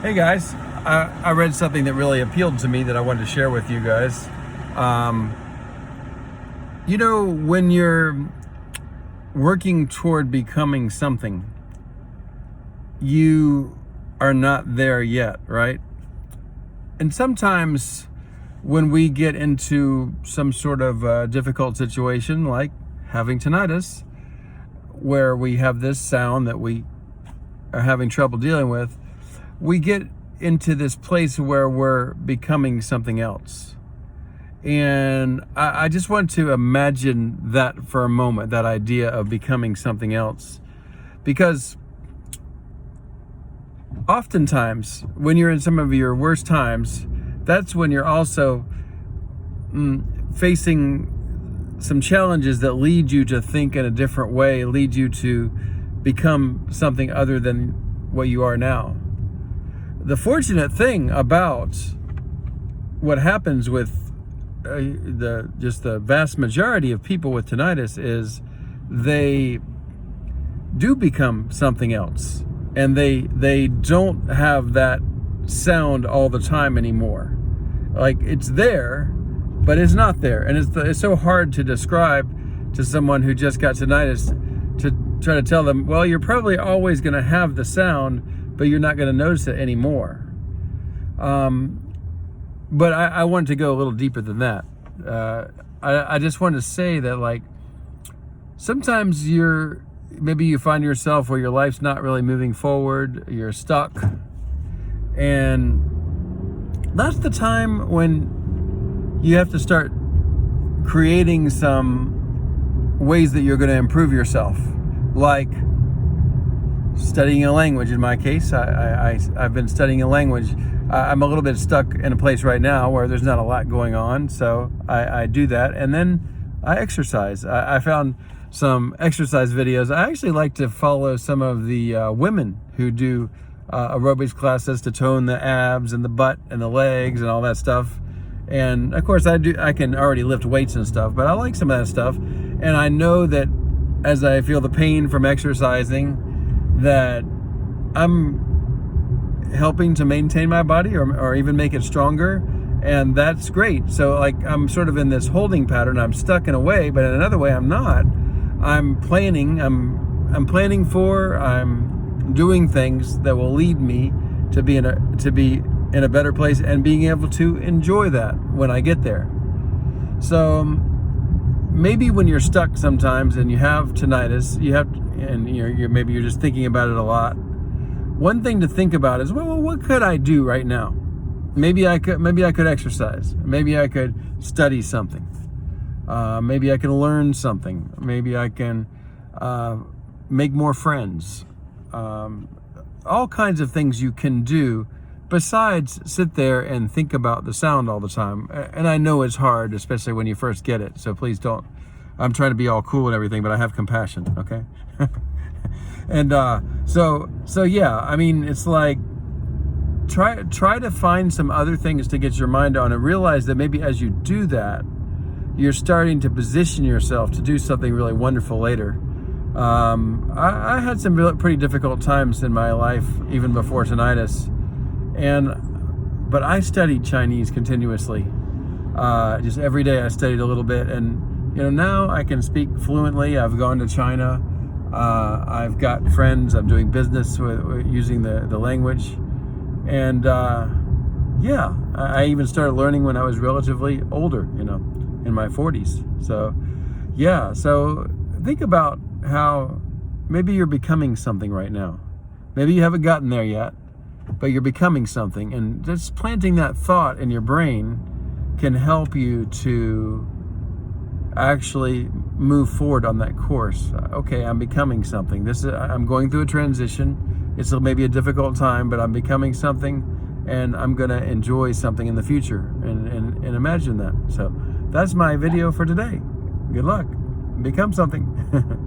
Hey guys, I read something that really appealed to me that I wanted to share with you guys. Um, when you're working toward becoming something, you are not there yet, right? And sometimes when we get into some sort of difficult situation, like having tinnitus, where we have this sound that we are having trouble dealing with, we get into this place where we're becoming something else. And I just want to imagine that for a moment, that idea of becoming something else. Because oftentimes, when you're in some of your worst times, that's when you're also facing some challenges that lead you to think in a different way, lead you to become something other than what you are now. The fortunate thing about what happens with the vast majority of people with tinnitus is they do become something else, and they don't have that sound all the time anymore. Like, it's there, but it's not there, and it's so hard to describe to someone who just got tinnitus, to try to tell them, well, you're probably always going to have the sound, but you're not going to notice it anymore. But I wanted to go a little deeper than that. I just wanted to say that, like, sometimes maybe you find yourself where your life's not really moving forward, you're stuck, and that's the time when you have to start creating some ways that you're going to improve yourself, like studying a language. In my case, I've been studying a language. I'm a little bit stuck in a place right now where there's not a lot going on, so I do that, and then I exercise. I found some exercise videos. I actually like to follow some of the women who do aerobics classes to tone the abs and the butt and the legs and all that stuff. And of course, I can already lift weights and stuff, but I like some of that stuff. And I know that as I feel the pain from exercising, that I'm helping to maintain my body or even make it stronger, and that's great. So, like, I'm sort of in this holding pattern. I'm stuck in a way, but in another way I'm not. I'm doing things that will lead me to be in a better place and being able to enjoy that when I get there. So maybe when you're stuck sometimes and you have tinnitus, maybe you're just thinking about it a lot. One thing to think about is, well, what could I do right now? Maybe I could exercise. Maybe I could study something. Maybe I can learn something. Maybe I can make more friends. All kinds of things you can do besides sit there and think about the sound all the time. And I know it's hard, especially when you first get it. So please don't. I'm trying to be all cool and everything, but I have compassion, okay? And so yeah, I mean, it's like, try to find some other things to get your mind on, and realize that maybe as you do that, you're starting to position yourself to do something really wonderful later. I had some pretty difficult times in my life, even before tinnitus, but I studied Chinese continuously. Just every day I studied a little bit, and now I can speak fluently. I've gone to China. I've got friends. I'm doing business with using the language, and yeah, I even started learning when I was relatively older, in my 40s. So yeah, so think about how maybe you're becoming something right now. Maybe you haven't gotten there yet, but you're becoming something, and just planting that thought in your brain can help you to actually move forward on that course. Okay, I'm becoming something. I'm going through a transition. It's maybe a difficult time, but I'm becoming something, and I'm going to enjoy something in the future, and imagine that. So that's my video for today. Good luck. Become something.